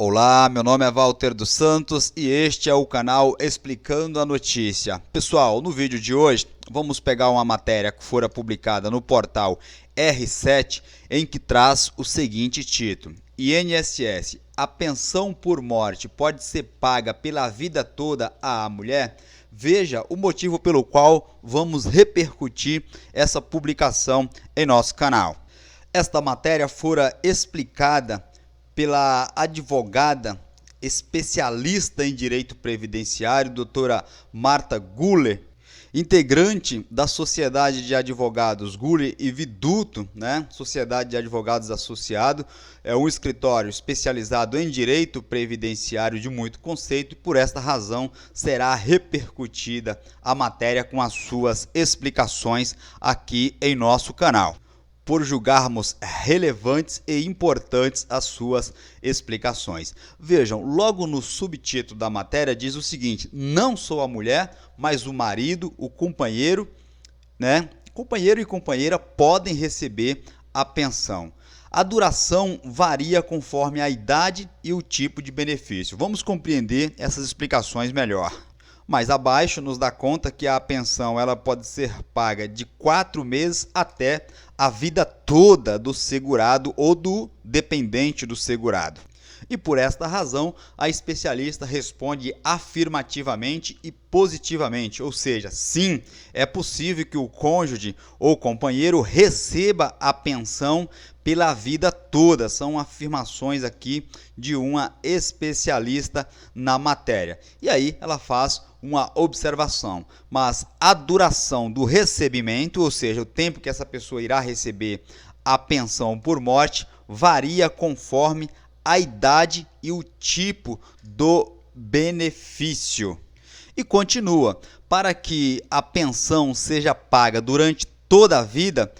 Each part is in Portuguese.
Olá, meu nome é Walter dos Santos e este é o canal Explicando a Notícia. Pessoal, no vídeo de hoje vamos pegar uma matéria que fora publicada no portal R7 em que traz o seguinte título: INSS, a pensão por morte pode ser paga pela vida toda à mulher? Veja o motivo pelo qual vamos repercutir essa publicação em nosso canal. Esta matéria fora explicada pela advogada especialista em direito previdenciário, doutora Marta Guller, integrante da Sociedade de Advogados Guller e Viduto, Sociedade de Advogados Associado, é um escritório especializado em direito previdenciário de muito conceito e por esta razão será repercutida a matéria com as suas explicações aqui em nosso canal, por julgarmos relevantes e importantes as suas explicações. Vejam, logo no subtítulo da matéria diz o seguinte: não sou a mulher, mas o marido, o companheiro, Companheiro e companheira podem receber a pensão. A duração varia conforme a idade e o tipo de benefício. Vamos compreender essas explicações melhor. Mais abaixo nos dá conta que a pensão ela pode ser paga de 4 meses até a vida toda do segurado ou do dependente do segurado. E por esta razão, a especialista responde afirmativamente e positivamente, ou seja, sim, é possível que o cônjuge ou companheiro receba a pensão pela vida toda. São afirmações aqui de uma especialista na matéria. E aí ela faz uma observação, mas a duração do recebimento, ou seja, o tempo que essa pessoa irá receber a pensão por morte, varia conforme a idade e o tipo do benefício. E continua: para que a pensão seja paga durante toda a vida,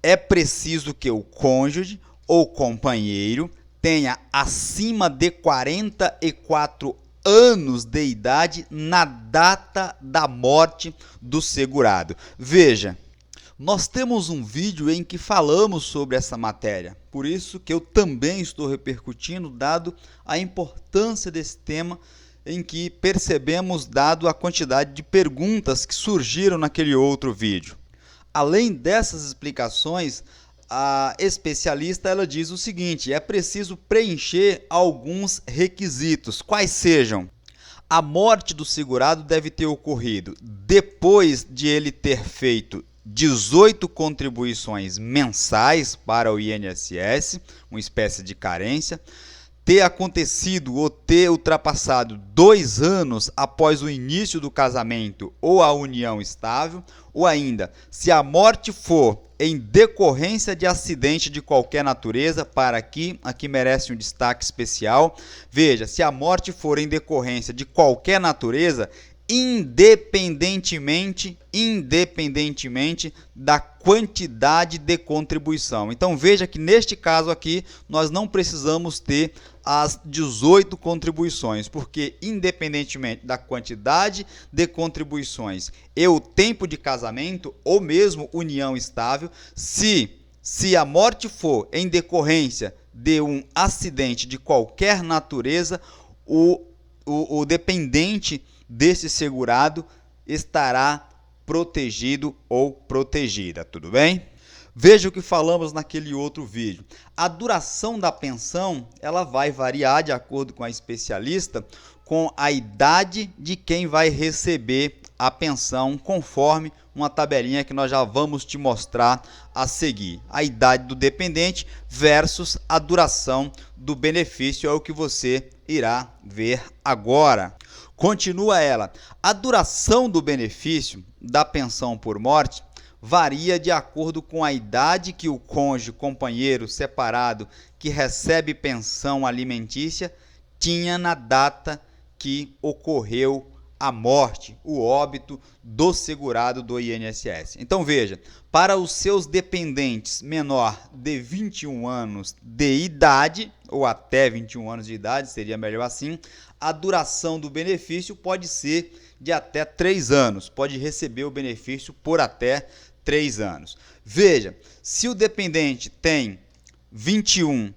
é preciso que o cônjuge ou companheiro tenha acima de 44 anos de idade na data da morte do segurado. Veja, nós temos um vídeo em que falamos sobre essa matéria, por isso que eu também estou repercutindo, dado a importância desse tema, em que percebemos dado a quantidade de perguntas que surgiram naquele outro vídeo. Além dessas explicações, a especialista ela diz o seguinte: é preciso preencher alguns requisitos. Quais sejam? A morte do segurado deve ter ocorrido depois de ele ter feito 18 contribuições mensais para o INSS, uma espécie de carência, ter acontecido ou ter ultrapassado 2 anos após o início do casamento ou a união estável, ou ainda, se a morte for em decorrência de acidente de qualquer natureza, aqui merece um destaque especial. Veja, se a morte for em decorrência de qualquer natureza, independentemente da quantidade de contribuição. Então veja que neste caso aqui nós não precisamos ter as 18 contribuições, porque independentemente da quantidade de contribuições e o tempo de casamento ou mesmo união estável, se a morte for em decorrência de um acidente de qualquer natureza, o dependente desse segurado estará protegido ou protegida, tudo bem? Veja o que falamos naquele outro vídeo. A duração da pensão ela vai variar de acordo com a especialista com a idade de quem vai receber a pensão, conforme uma tabelinha que nós já vamos te mostrar a seguir. A idade do dependente versus a duração do benefício é o que você irá ver agora. Continua ela: a duração do benefício da pensão por morte varia de acordo com a idade que o cônjuge, companheiro, separado que recebe pensão alimentícia tinha na data que ocorreu a morte, o óbito do segurado do INSS. Então veja, para os seus dependentes menor de 21 anos de idade, ou até 21 anos de idade, seria melhor assim, a duração do benefício pode ser de até 3 anos, pode receber o benefício por até 3 anos. Veja, se o dependente tem 21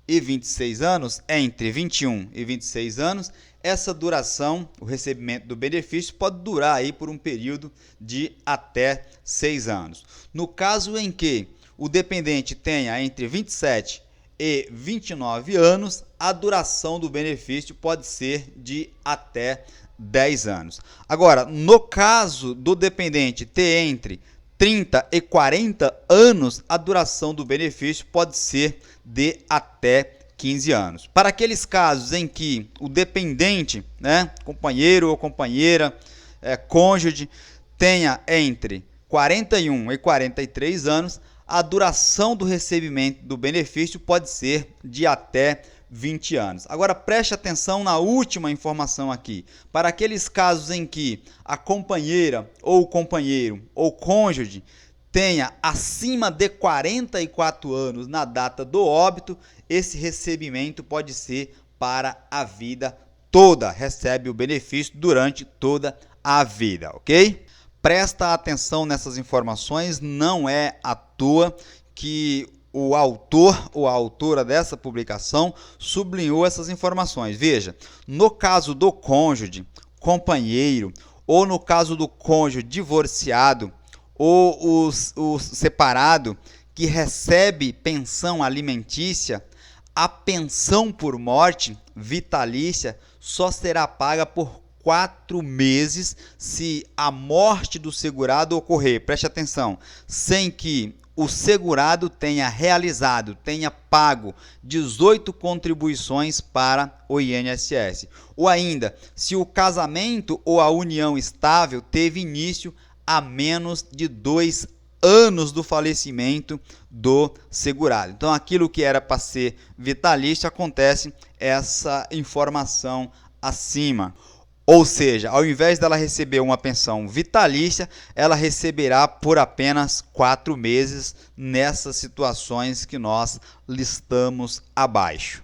e 26 anos, entre 21 e 26 anos, essa duração, o recebimento do benefício, pode durar aí por um período de até 6 anos. No caso em que o dependente tenha entre 27 e 29 anos, a duração do benefício pode ser de até 10 anos. Agora, no caso do dependente ter entre 30 e 40 anos, a duração do benefício pode ser de até 15 anos. Para aqueles casos em que o dependente, companheiro ou companheira, cônjuge, tenha entre 41 e 43 anos, a duração do recebimento do benefício pode ser de até 20 anos. Agora preste atenção na última informação aqui. Para aqueles casos em que a companheira ou o companheiro ou cônjuge tenha acima de 44 anos na data do óbito, esse recebimento pode ser para a vida toda. Recebe o benefício durante toda a vida, ok? Presta atenção nessas informações, não é à toa que o autor ou a autora dessa publicação sublinhou essas informações. Veja, no caso do cônjuge, companheiro, ou no caso do cônjuge divorciado, ou o separado que recebe pensão alimentícia, a pensão por morte vitalícia só será paga por 4 meses se a morte do segurado ocorrer, preste atenção, sem que o segurado tenha pago 18 contribuições para o INSS. Ou ainda, se o casamento ou a união estável teve início há menos de 2 anos do falecimento do segurado. Então, aquilo que era para ser vitalício, acontece essa informação acima. Ou seja, ao invés dela receber uma pensão vitalícia, ela receberá por apenas 4 meses nessas situações que nós listamos abaixo.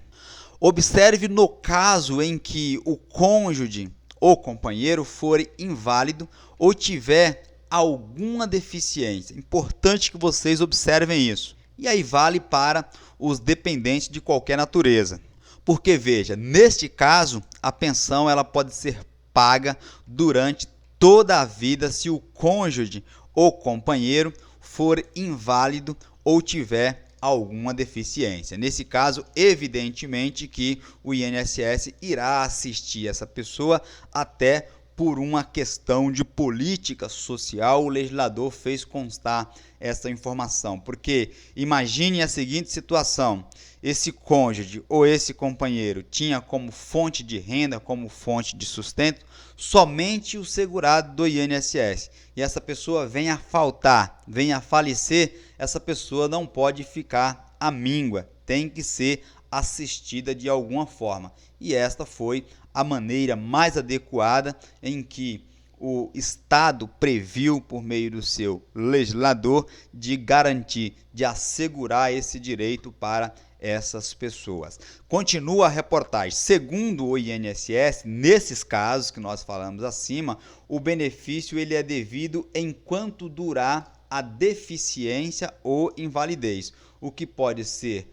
Observe no caso em que o cônjuge ou companheiro for inválido ou tiver alguma deficiência. Importante que vocês observem isso. E aí vale para os dependentes de qualquer natureza. Porque, veja, neste caso, a pensão ela pode ser paga durante toda a vida se o cônjuge ou companheiro for inválido ou tiver alguma deficiência. Nesse caso, evidentemente que o INSS irá assistir essa pessoa até por uma questão de política social, o legislador fez constar essa informação. Porque imagine a seguinte situação: esse cônjuge ou esse companheiro tinha como fonte de renda, como fonte de sustento, somente o segurado do INSS. E essa pessoa venha a faltar, venha a falecer, essa pessoa não pode ficar à míngua, tem que ser assistida de alguma forma. E esta foi a maneira mais adequada em que o Estado previu, por meio do seu legislador, de garantir, de assegurar esse direito para essas pessoas. Continua a reportagem. Segundo o INSS, nesses casos que nós falamos acima, o benefício ele é devido enquanto durar a deficiência ou invalidez, o que pode se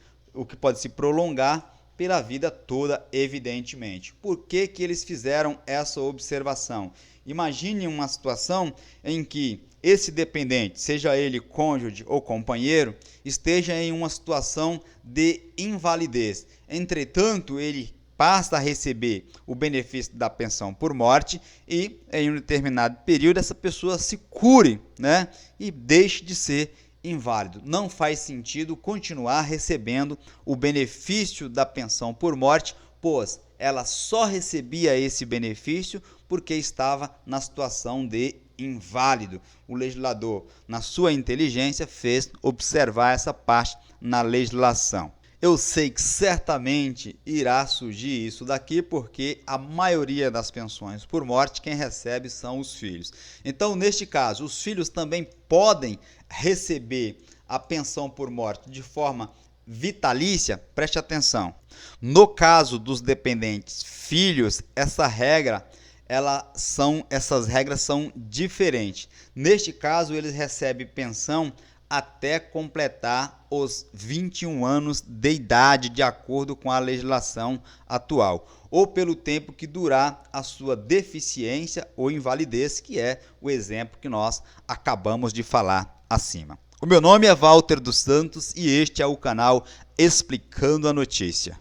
prolongar pela vida toda, evidentemente. Por que que eles fizeram essa observação? Imagine uma situação em que esse dependente, seja ele cônjuge ou companheiro, esteja em uma situação de invalidez. Entretanto, ele passa a receber o benefício da pensão por morte e, em um determinado período, essa pessoa se cure, e deixe de ser inválido. Não faz sentido continuar recebendo o benefício da pensão por morte, pois ela só recebia esse benefício porque estava na situação de inválido. O legislador, na sua inteligência, fez observar essa parte na legislação. Eu sei que certamente irá surgir isso daqui, porque a maioria das pensões por morte, quem recebe são os filhos. Então, neste caso, os filhos também podem receber a pensão por morte de forma vitalícia. Preste atenção. No caso dos dependentes filhos, essas regras são diferentes. Neste caso, eles recebem pensão até completar os 21 anos de idade, de acordo com a legislação atual, ou pelo tempo que durar a sua deficiência ou invalidez, que é o exemplo que nós acabamos de falar acima. O meu nome é Walter dos Santos e este é o canal Explicando a Notícia.